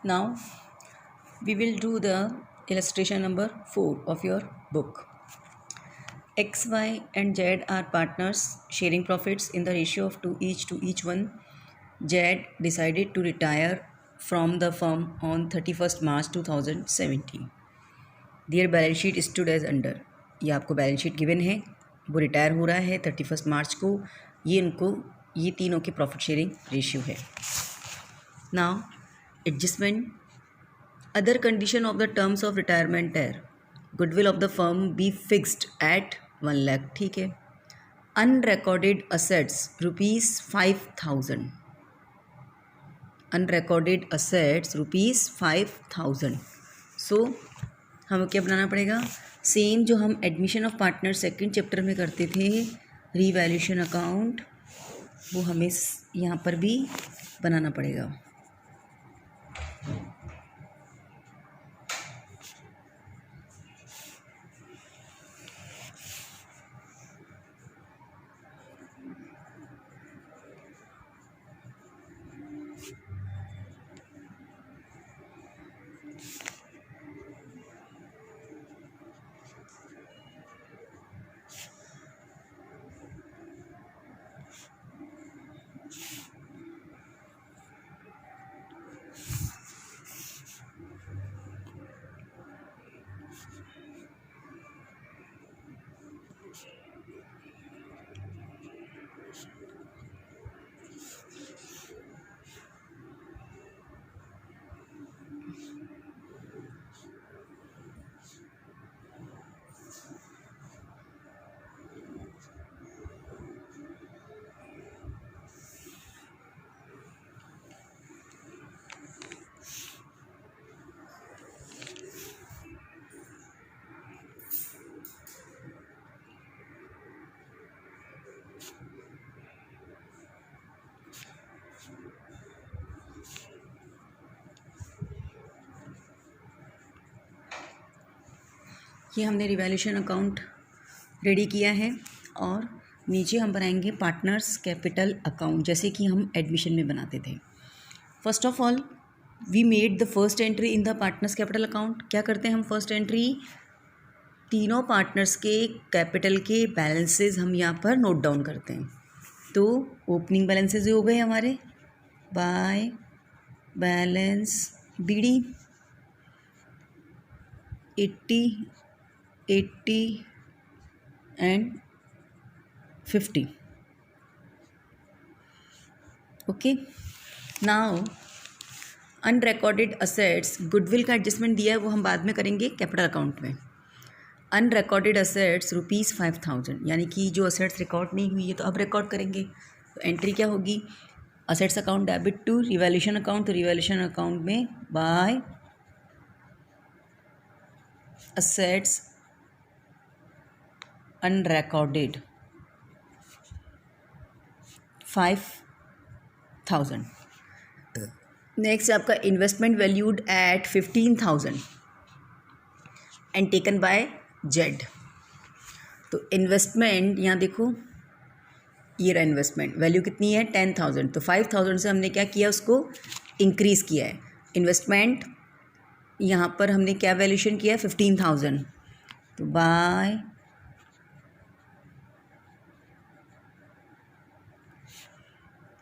Now we will do the illustration number 4 of your book. X, Y and Z are partners sharing profits in the ratio of 2 each to each one. Z decided to retire from the firm on 31st March 2017. Their balance sheet stood as under. ये आपको balance sheet given है, वो retire हो रहा है 31 मार्च को. ये तीनों के प्रॉफिट शेयरिंग रेशियो है. Now adjustment. Other condition of the terms of retirement है goodwill of the firm be fixed at 1 lakh. ठीक है. Unrecorded assets ₹5,000. Unrecorded assets ₹5,000. So हमें क्या बनाना पड़ेगा? सेम जो हम admission of partner second chapter में करते थे, रीवैल्यूएशन अकाउंट, वो हमें यहाँ पर भी बनाना पड़ेगा. ये हमने रिवैल्यूएशन अकाउंट रेडी किया है और नीचे हम बनाएंगे पार्टनर्स कैपिटल अकाउंट, जैसे कि हम एडमिशन में बनाते थे. First of all we made the first entry in the partners capital account. क्या करते हैं हम? फर्स्ट एंट्री तीनों पार्टनर्स के कैपिटल के बैलेंसेस हम यहाँ पर नोट डाउन करते हैं. तो ओपनिंग बैलेंसेस हो गए हमारे by balance BD 80 and 50. Okay. Now unrecorded assets, goodwill का एडजस्टमेंट दिया है वो हम बाद में करेंगे कैपिटल अकाउंट में. अनरिकॉर्डेड असेट्स ₹5,000, यानी कि जो असेट्स रिकॉर्ड नहीं हुई है तो अब रिकॉर्ड करेंगे. तो एंट्री क्या होगी? Assets account debit to revaluation account. तो रिवैल्यूएशन अकाउंट में बाय असेट्स अनरिकॉर्डेड 5,000. नेक्स्ट आपका investment valued at 15,000 and taken by Z. तो इन्वेस्टमेंट यहाँ देखो, ये रहा इन्वेस्टमेंट वैल्यू कितनी है? 10,000. तो 5,000 से हमने क्या किया? उसको इंक्रीज़ किया है. इन्वेस्टमेंट यहाँ पर हमने क्या वैल्यूएशन किया है? 15,000. तो बाय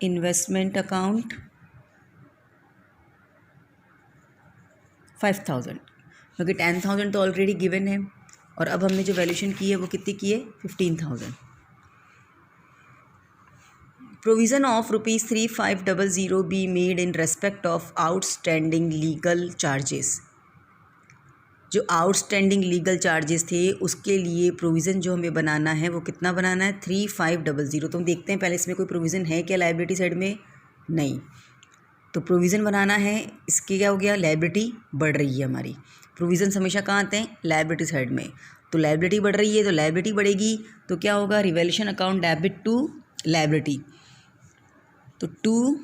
इन्वेस्टमेंट अकाउंट 5,000, क्योंकि 10,000 तो ऑलरेडी गिवन है और अब हमने जो वैल्यूएशन की है वो कितनी की है? 15,000. Provision of ₹3,500 be made in respect of outstanding legal charges. जो आउटस्टैंडिंग लीगल चार्जेस थे उसके लिए प्रोविज़न जो हमें बनाना है वो कितना बनाना है? 3,500. तो हम देखते हैं पहले इसमें कोई प्रोविज़न है क्या लायबिलिटी साइड में? नहीं. तो प्रोविज़न बनाना है. इसके क्या हो गया? लायबिलिटी बढ़ रही है हमारी. प्रोविज़न हमेशा कहाँ आते हैं? लायबिलिटी साइड में. तो लायबिलिटी बढ़ रही है तो लायबिलिटी बढ़ेगी तो क्या होगा? Revaluation account debit to liability. तो to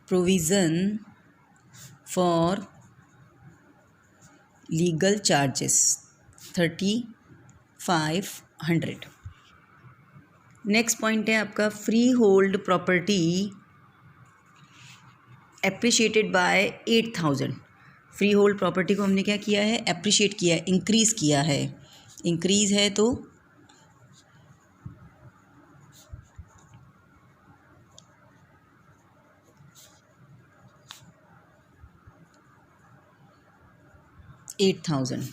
provision for legal charges 3,500. Next point है आपका free hold property appreciated by 8,000। Free hold property को हमने क्या किया है, एप्रिशिएट किया है, इंक्रीज़ किया है। इंक्रीज़ है तो $8,000।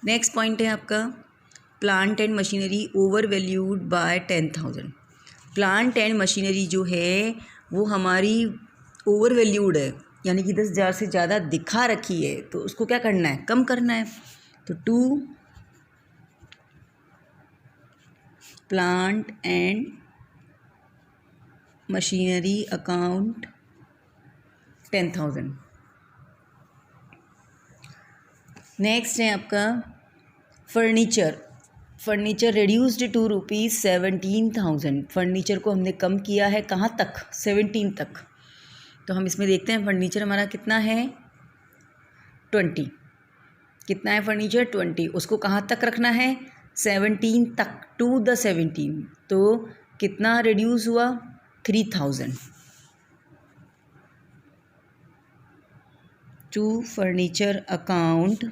नेक्स्ट पॉइंट है आपका plant and machinery over valued bye 10,000। Plant and machinery जो है वो हमारी ओवर वैल्यूड है, यानी कि 10,000 से ज़्यादा दिखा रखी है, तो उसको क्या करना है, कम करना है। तो to plant and machinery account 10,000। Next है आपका furniture. Furniture reduced to ₹17,000। Furniture को हमने कम किया है कहाँ तक, 17 तक। तो हम इसमें देखते हैं फर्नीचर हमारा कितना है, 20। कितना है फर्नीचर, 20। उसको कहाँ तक रखना है, 17 तक, टू द 17। तो कितना रिड्यूस हुआ, 3,000। To furniture account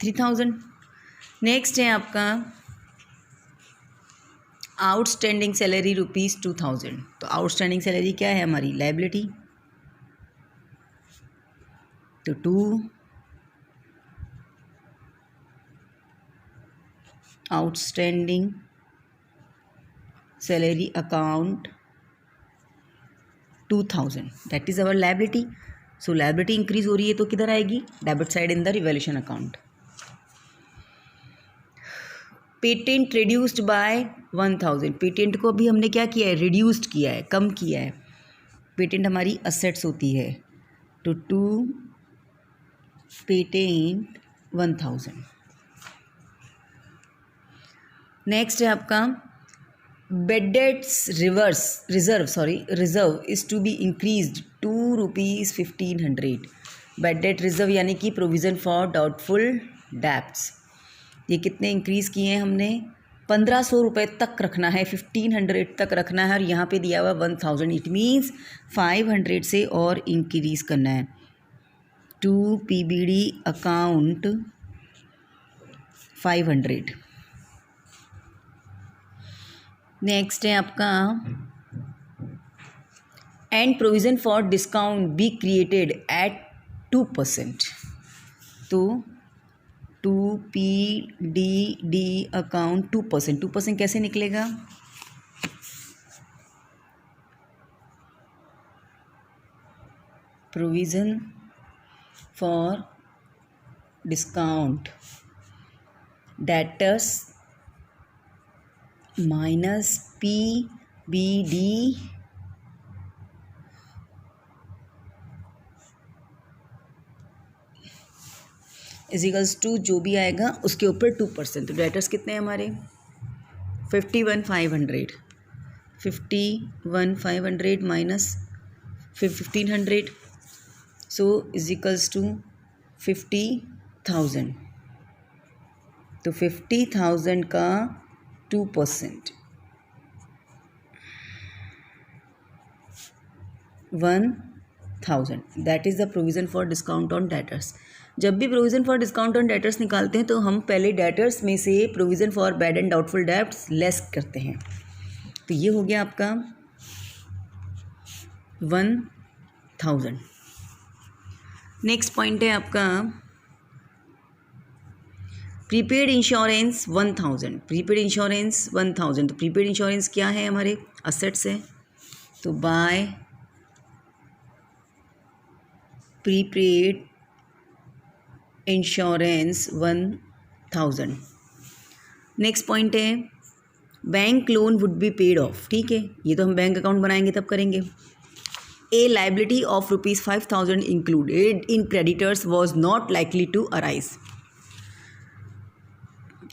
3,000। नेक्स्ट है आपका आउटस्टैंडिंग सैलरी ₹2,000। तो आउटस्टैंडिंग सैलरी क्या है हमारी, लायबिलिटी। तो to outstanding salary account 2,000, that is our liability. So liability increase हो रही है तो किधर आएगी, debit side in the revaluation account. Patent reduced by 1,000। Patent को अभी हमने क्या किया है, रिड्यूस्ड किया है, कम किया है। पेटेंट हमारी असेट्स होती है। तो टू पेटेंट 1,000। नेक्स्ट है आपका bad debts reserve is to be increased to ₹1,500। Bad debt reserve यानी कि प्रोविज़न फॉर डाउटफुल डेब्ट्स, ये कितने इंक्रीज़ किए हैं हमने, 1,500 रुपये तक रखना है, 1,500 तक रखना है। और यहाँ पे दिया हुआ 1,000, इट मीन्स 500 से और इंक्रीज़ करना है। To PBD account 500। नेक्स्ट है आपका and provision for discount be created at 2%। तो टू PDD अकाउंट 2%। 2% कैसे निकलेगा, provision for discount debtors minus PBD equals to जो भी आएगा उसके ऊपर 2%। तो डेटर्स कितने हैं हमारे, 51,500। 51,500 माइनस 1,500, सो इजिकल्स टू 50,000। तो 50,000 का 2% 1,000, that is the provision for discount on debtors. जब भी provision for discount on debtors निकालते हैं तो हम पहले डेटर्स में से provision for bad and doubtful debts less करते हैं। तो ये हो गया आपका 1,000। नेक्स्ट पॉइंट है आपका प्रीपेड इंश्योरेंस 1,000। Prepaid insurance 1,000। तो प्रीपेड इंश्योरेंस क्या है, हमारे असेट्स है। तो by prepaid insurance 1,000। Next point है bank loan would be paid off. ठीक है, ये तो हम बैंक अकाउंट बनाएंगे तब करेंगे। A liability of ₹5,000 included in creditors was not likely to arise.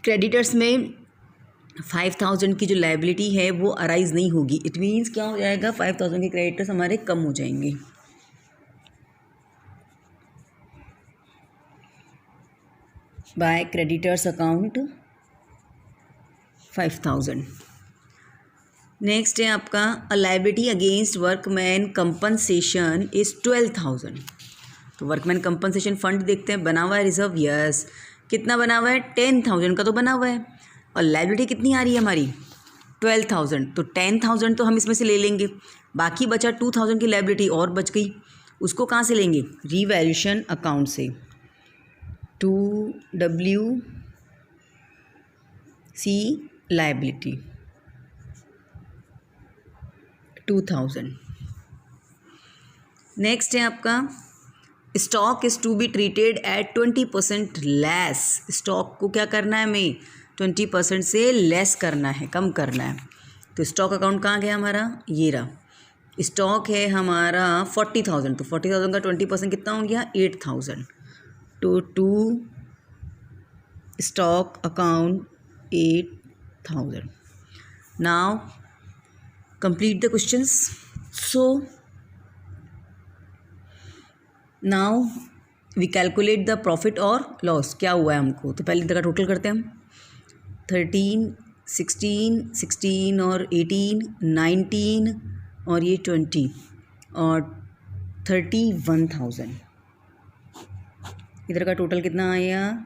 Creditors में 5,000 की जो लाइबिलिटी है वो अराइज नहीं होगी। इट मीन्स क्या हो जाएगा, 5,000 के क्रेडिटर्स हमारे कम हो जाएंगे। By creditors account 5,000। नेक्स्ट है आपका अ liability against workman compensation is 12,000। तो वर्कमैन कंपनसेशन फंड देखते हैं, बना हुआ है रिजर्व, यस। कितना बना हुआ है? 10,000 का तो बना हुआ है। और लायबिलिटी कितनी आ रही है हमारी? 12,000। तो 10,000 तो हम इसमें से ले लेंगे, बाकी बचा 2,000 की लायबिलिटी और बच गई, उसको कहाँ से लेंगे? रिवैल्यूएशन अकाउंट से। 2WC liability 2,000। नेक्स्ट है आपका stock is to be treated at 20% less. Stock को क्या करना है हमें? 20% से लेस करना है, कम करना है। तो स्टॉक अकाउंट कहाँ गया हमारा? ये रहा। स्टॉक है हमारा 40,000, तो 40,000 का 20% कितना हो गया? 8,000। तो to stock account 8,000। Now complete the questions. So now we calculate the profit और loss। क्या हुआ है हमको? तो पहले इधर का टोटल करते हैं हम। 13, 16 और 18, 19 और ये 20 और 31,000। इधर का टोटल कितना आया?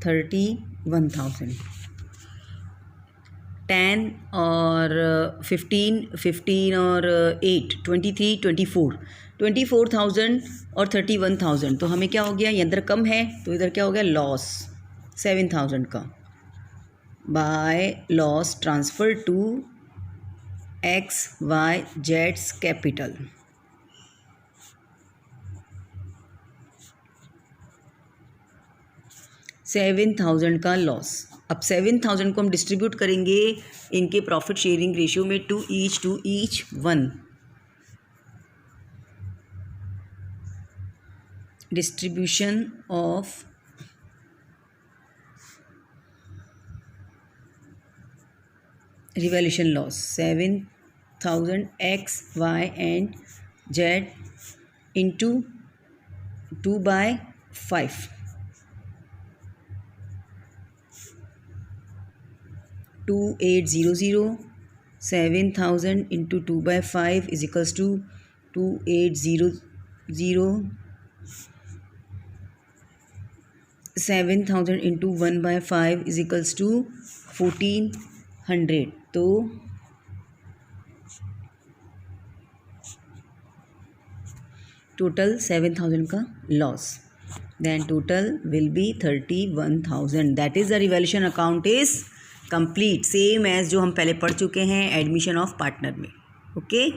31,000। 10 और 15 और 8, 23, 24,000 और 31,000। तो हमें क्या हो गया? ये अंदर कम है तो इधर क्या हो गया? लॉस 7,000 का by loss transfer to XYZ capital. $7,000 का लॉस। अब 7,000 को हम डिस्ट्रीब्यूट करेंगे इनके प्रॉफिट शेयरिंग रेशियो में to each one. Distribution of revaluation loss 7,000 X, Y and Z into 2/5। 2800। 7,000 into 2/5 is equals to 2800। 7,000 into 1/5 is equals to 1,400। तो total 7,000 का loss, then total will be 31,000। that is the revaluation account is complete, same as जो हम पहले पढ़ चुके हैं admission of partner में। Okay.